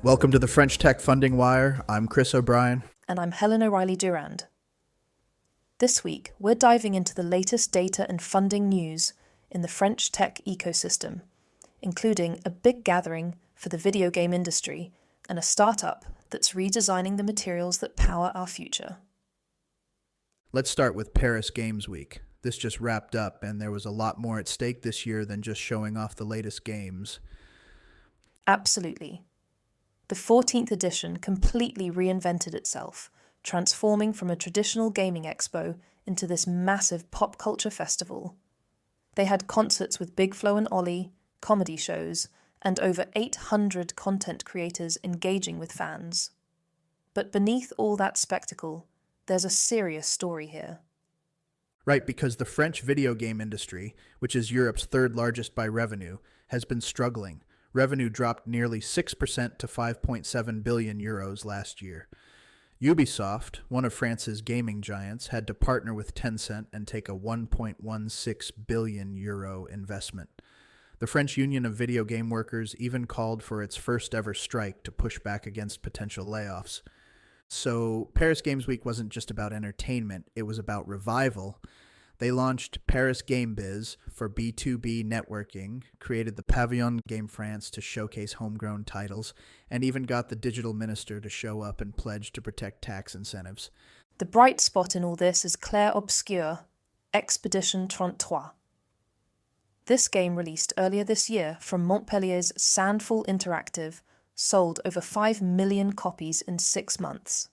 Welcome to the French Tech Funding Wire. I'm Chris O'Brien. And I'm Helen O'Reilly-Durand. This week, we're diving into the latest data and funding news in the French tech ecosystem, including a big gathering for the video game industry and a startup that's redesigning the materials that power our future. Let's start with Paris Games Week. This just wrapped up, and there was a lot more at stake this year than just showing off the latest games. Absolutely. The 14th edition completely reinvented itself, transforming from a traditional gaming expo into this massive pop culture festival. They had concerts with Big Flo and Oli, comedy shows, and over 800 content creators engaging with fans. But beneath all that spectacle, there's a serious story here. Right, because the French video game industry, which is Europe's third largest by revenue, has been struggling. Revenue dropped nearly 6% to 5.7 billion euros last year. Ubisoft, one of France's gaming giants, had to partner with Tencent and take a 1.16 billion euro investment. The French Union of Video Game Workers even called for its first ever strike to push back against potential layoffs. So Paris Games Week wasn't just about entertainment, it was about revival. They launched Paris Game Biz for B2B networking, created the Pavillon Game France to showcase homegrown titles, and even got the digital minister to show up and pledge to protect tax incentives. The bright spot in all this is Clair Obscur, Expédition 33. This game, released earlier this year from Montpellier's Sandfall Interactive, sold over 5 million copies in 6 months.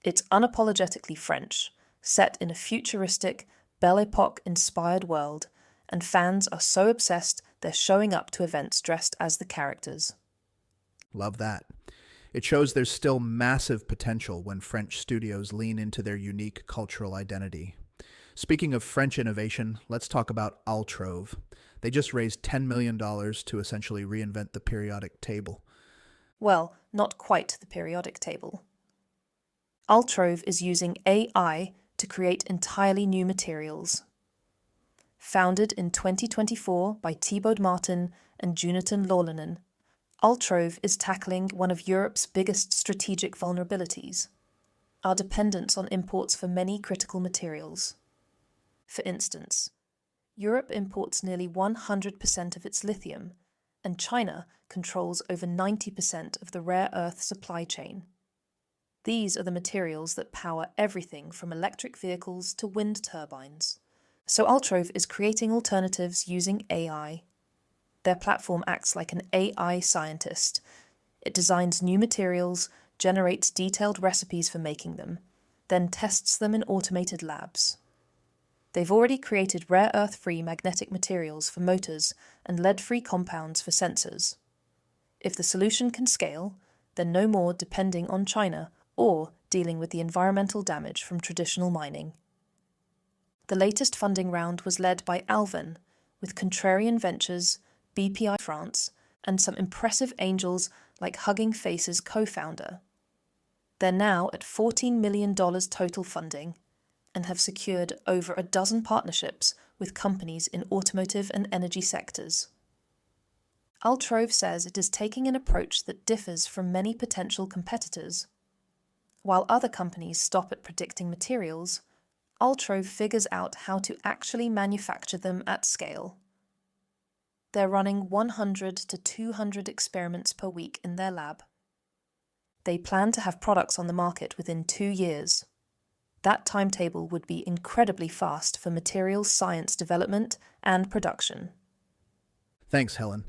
It's unapologetically French, set in a futuristic, Belle Epoque-inspired world, and fans are so obsessed they're showing up to events dressed as the characters. Love that. It shows there's still massive potential when French studios lean into their unique cultural identity. Speaking of French innovation, let's talk about Altrove. They just raised $10 million to essentially reinvent the periodic table. Well, not quite the periodic table. Altrove is using AI to create entirely new materials. Founded in 2024 by Thibaud Martin and Jonathan Laulanen, Altrove is tackling one of Europe's biggest strategic vulnerabilities, our dependence on imports for many critical materials. For instance, Europe imports nearly 100% of its lithium, and China controls over 90% of the rare earth supply chain. These are the materials that power everything from electric vehicles to wind turbines. So Altrove is creating alternatives using AI. Their platform acts like an AI scientist. It designs new materials, generates detailed recipes for making them, then tests them in automated labs. They've already created rare earth-free magnetic materials for motors and lead-free compounds for sensors. If the solution can scale, then no more depending on China or dealing with the environmental damage from traditional mining. The latest funding round was led by Alven, with Contrarian Ventures, BPI France, and some impressive angels like Hugging Face's co-founder. They're now at $14 million total funding and have secured over a dozen partnerships with companies in automotive and energy sectors. Altrove says it is taking an approach that differs from many potential competitors. While other companies stop at predicting materials, Altrove figures out how to actually manufacture them at scale. They're running 100 to 200 experiments per week in their lab. They plan to have products on the market within 2 years. That timetable would be incredibly fast for materials science development and production. Thanks, Helen.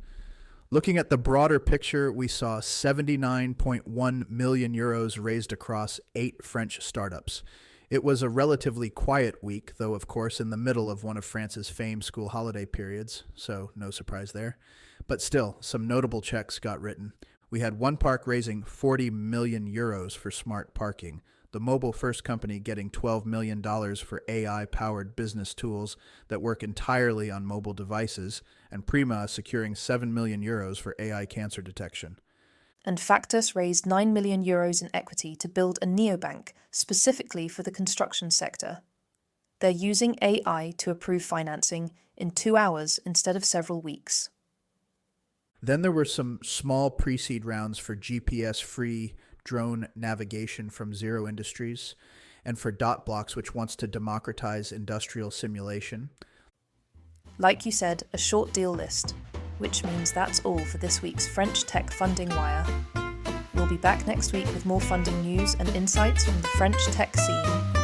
Looking at the broader picture, we saw 79.1 million euros raised across 8 French startups. It was a relatively quiet week, though of course in the middle of one of France's famed school holiday periods, so no surprise there. But still, some notable checks got written. We had one park raising 40 million euros for smart parking, the mobile-first company getting $12 million for AI-powered business tools that work entirely on mobile devices, and Prima securing 7 million euros for AI cancer detection. And Factus raised 9 million euros in equity to build a neobank specifically for the construction sector. They're using AI to approve financing in 2 hours instead of several weeks. Then there were some small pre-seed rounds for GPS-free drone navigation from Zero Industries, and for DotBlocks, which wants to democratize industrial simulation. Like you said, a short deal list, which means that's all for this week's French Tech Funding Wire. We'll be back next week with more funding news and insights from the French tech scene.